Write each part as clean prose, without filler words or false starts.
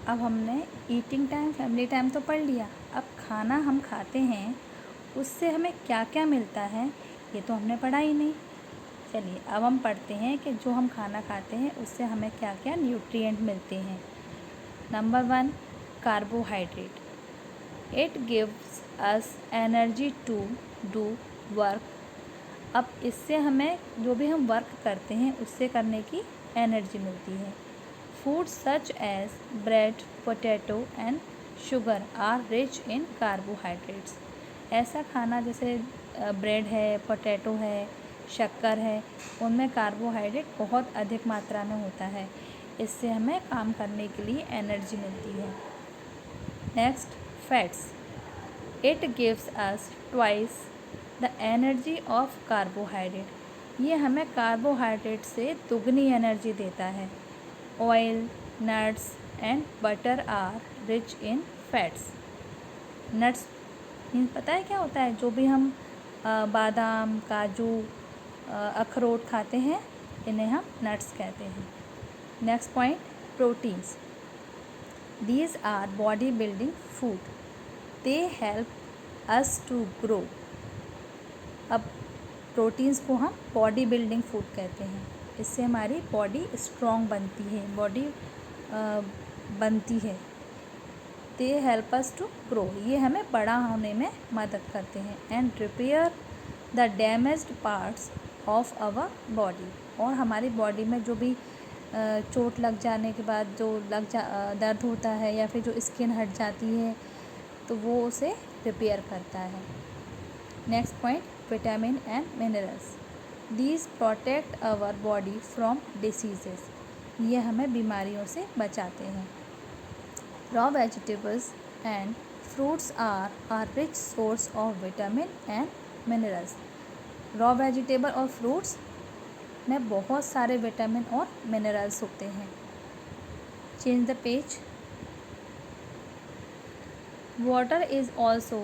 अब हमने eating time, family time तो पढ़ लिया। अब खाना हम खाते हैं उससे हमें क्या क्या मिलता है ये तो हमने पढ़ा ही नहीं। चलिए अब हम पढ़ते हैं कि जो हम खाना खाते हैं उससे हमें क्या क्या न्यूट्रिएंट मिलते हैं। Number 1, carbohydrate. It gives us energy to do work. अब इससे हमें जो भी हम वर्क करते हैं उससे करने की एनर्जी मिलती है। Food such as bread, potato and sugar are rich in carbohydrates. ऐसा खाना जैसे ब्रेड है, पोटैटो है, शक्कर है, उनमें कार्बोहाइड्रेट बहुत अधिक मात्रा में होता है। इससे हमें काम करने के लिए एनर्जी मिलती है। Next, fats. It gives us twice the energy of carbohydrate. ये हमें कार्बोहाइड्रेट से दुगनी एनर्जी देता है। Oil, nuts and butter are rich in fats. Nuts पता है क्या होता है? जो भी हम बादाम, काजू, अखरोट खाते हैं इन्हें हम नट्स कहते हैं। Next point, proteins. These are body building food. They help us to grow. अब प्रोटीन्स को हम बॉडी बिल्डिंग फूड कहते हैं। इससे हमारी बॉडी स्ट्रॉन्ग बनती है, बॉडी बनती है। They help us to grow, ये हमें बड़ा होने में मदद करते हैं। And repair the damaged parts of our body. और हमारी बॉडी में जो भी चोट लग जाने के बाद जो दर्द होता है या फिर जो स्किन हट जाती है तो वो उसे रिपेयर करता है। Next point, vitamin and minerals. These protect our body from diseases. ये हमें बीमारियों से बचाते हैं। Raw vegetables and fruits are rich source of vitamin and minerals. Raw vegetable और फ्रूट्स में बहुत सारे विटामिन और मिनरल्स होते हैं। Change the page. Water is also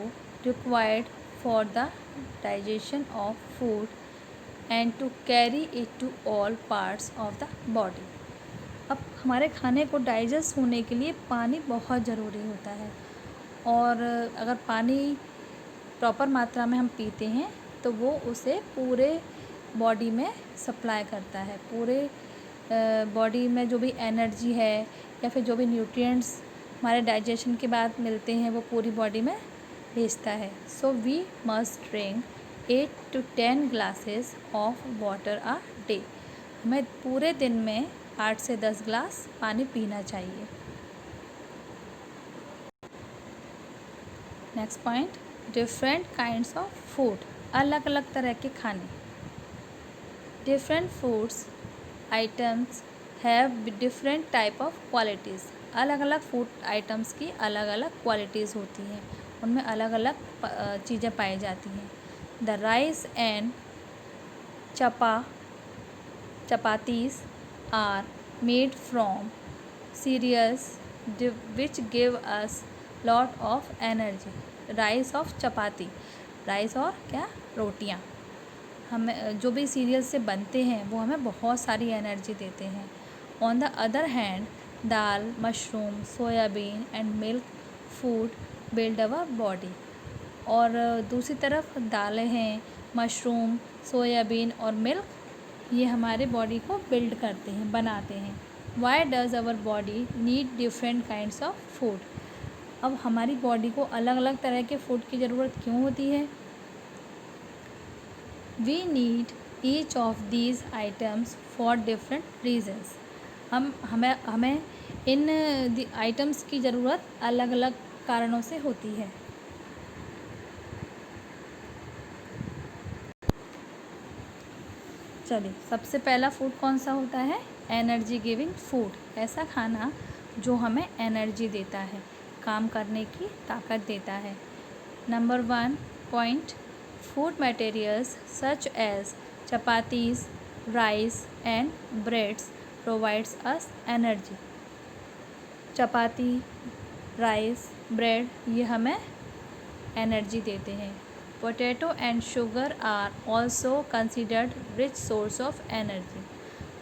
required for the digestion of food and to carry it to all parts of the body. अब हमारे खाने को डाइजेस्ट होने के लिए पानी बहुत ज़रूरी होता है। और अगर पानी प्रॉपर मात्रा में हम पीते हैं तो वो उसे पूरे बॉडी में सप्लाई करता है। पूरे बॉडी में जो भी एनर्जी है या फिर जो भी न्यूट्रिएंट्स हमारे डाइजेशन के बाद मिलते हैं वो पूरी बॉडी में भेजता है। So we must drink 8 to 10 glasses of water a day. हमें पूरे दिन में 8 से 10 ग्लास पानी पीना चाहिए। Next point, different kinds of food. अलग अलग तरह के खाने। Different foods items have different type of qualities. अलग अलग फूड आइटम्स की अलग अलग क्वालिटीज़ होती हैं, उनमें अलग अलग चीज़ें पाई जाती हैं। The rice and chapatis are made from cereals which give us lot of energy. Rice of chapati, rice और क्या, रोटियां, हमें जो भी सीरियल से बनते हैं वो हमें बहुत सारी एनर्जी देते हैं। On the other hand, dal, mushroom, soybean and milk food build our body. और दूसरी तरफ दालें हैं, मशरूम, सोयाबीन और मिल्क, ये हमारे बॉडी को बिल्ड करते हैं, बनाते हैं। Why does our body need different kinds of food. अब हमारी बॉडी को अलग अलग तरह के फूड की ज़रूरत क्यों होती है? We need each of these items for different reasons. हमें इन आइटम्स की ज़रूरत अलग अलग कारणों से होती है। चलिए, सबसे पहला फूड कौन सा होता है? Energy giving food. ऐसा खाना जो हमें एनर्जी देता है, काम करने की ताकत देता है। Number 1 point, food materials such as chapatis, rice and breads provides us energy. Chapati, rice, bread ये हमें एनर्जी देते हैं। Potato and sugar are also considered rich source of energy.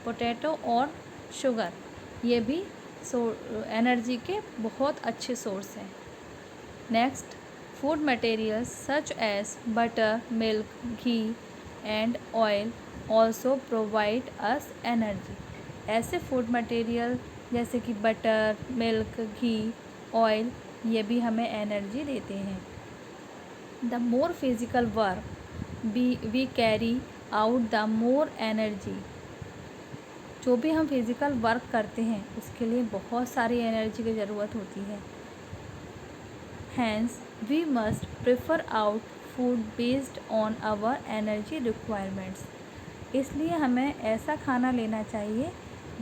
Potato और शुगर ये भी एनर्जी के बहुत अच्छे सोर्स हैं। Next, food materials such as butter, milk, ghee and oil also provide us energy. ऐसे फूड मटेरियल जैसे कि बटर, मिल्क, घी, ऑयल, ये भी हमें एनर्जी देते हैं। The more physical work we carry out the more energy. जो भी हम फिज़िकल वर्क करते हैं उसके लिए बहुत सारी एनर्जी की ज़रूरत होती है। Hence we must prefer out food based on our energy requirements. इसलिए हमें ऐसा खाना लेना चाहिए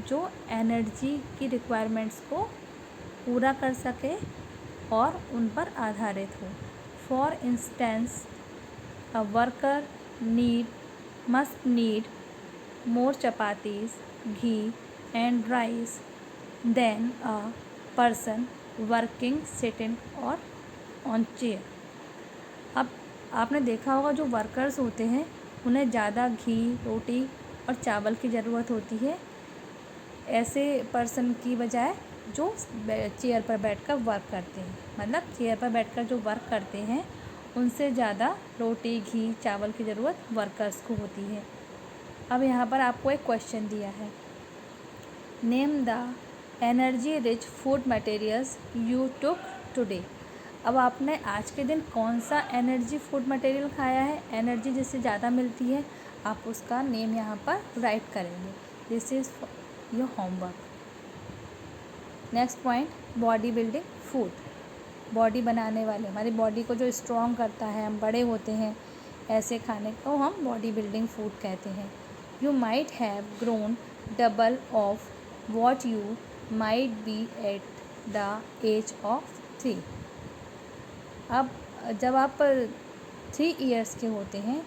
जो एनर्जी की रिक्वायरमेंट्स को पूरा कर सके और उन पर आधारित हो। For instance, a worker must need more chapatis, ghee and rice than a person working sitting or on chair। अब आपने देखा होगा जो वर्कर्स होते हैं उन्हें ज़्यादा घी, रोटी और चावल की ज़रूरत होती है ऐसे पर्सन की बजाय जो चेयर पर बैठकर वर्क करते हैं। मतलब चेयर पर बैठकर जो वर्क करते हैं उनसे ज़्यादा रोटी, घी, चावल की ज़रूरत वर्कर्स को होती है। अब यहाँ पर आपको एक क्वेश्चन दिया है, name the energy rich food materials you took today. अब आपने आज के दिन कौन सा एनर्जी फूड मटेरियल खाया है, एनर्जी जिससे ज़्यादा मिलती है, आप उसका नेम यहाँ पर राइट करेंगे। This is your homework. Next point, body building food. Body बनाने वाले, हमारी बॉडी को जो स्ट्रॉन्ग करता है, हम बड़े होते हैं, ऐसे खाने को हम बॉडी बिल्डिंग फूड कहते हैं। You might have grown double of what you might be at the age of 3। अब जब आप 3 इयर्स के होते हैं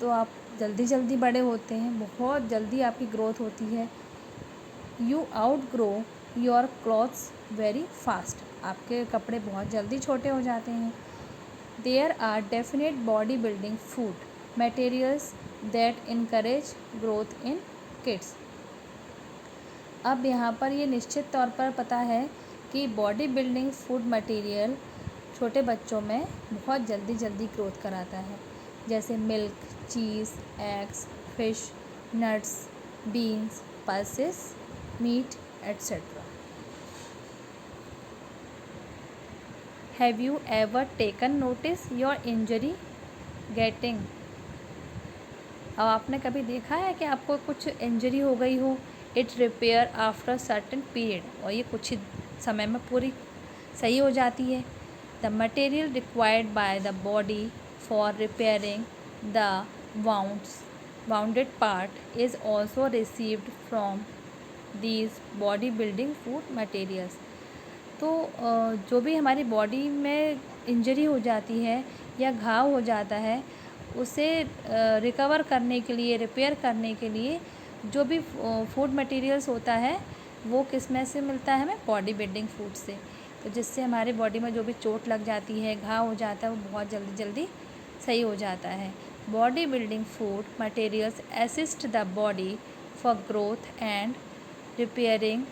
तो आप जल्दी बड़े होते हैं, बहुत जल्दी आपकी ग्रोथ होती है। You outgrow your clothes very fast। आपके कपड़े बहुत जल्दी छोटे हो जाते हैं। There are definite body building food materials that encourage growth in kids। अब यहाँ पर ये निश्चित तौर पर पता है कि बॉडी बिल्डिंग फूड मटेरियल छोटे बच्चों में बहुत जल्दी ग्रोथ कराता है, जैसे milk, cheese, eggs, fish, nuts, beans, pulses, meat etcetera. Have you ever taken notice your injury getting. अब आपने कभी देखा है कि आपको कुछ इंजरी हो गई हो, it repair after certain period, और ये कुछ ही समय में पूरी सही हो जाती है। The material required by the body for repairing the bounded part is also received from these body building food materials. तो जो भी हमारी बॉडी में इंजरी हो जाती है या घाव हो जाता है, उसे रिकवर करने के लिए, रिपेयर करने के लिए जो भी फूड मटेरियल्स होता है वो किस में से मिलता है हमें, बॉडी बिल्डिंग फूड से। तो जिससे हमारे बॉडी में जो भी चोट लग जाती है, घाव हो जाता है, वो बहुत जल्दी सही हो जाता है। Body building food materials assist the body for growth and repairing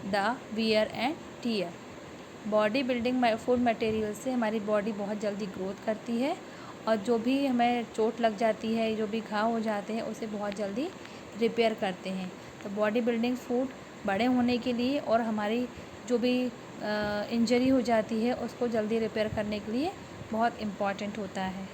the wear and tear. Body building food material से हमारी बॉडी बहुत जल्दी ग्रोथ करती है और जो भी हमें चोट लग जाती है, जो भी घाव हो जाते हैं, उसे बहुत जल्दी रिपेयर करते हैं। तो बॉडी बिल्डिंग फूड बड़े होने के लिए और हमारी जो भी इंजरी हो जाती है उसको जल्दी रिपेयर करने के लिए बहुत इम्पॉर्टेंट होता है।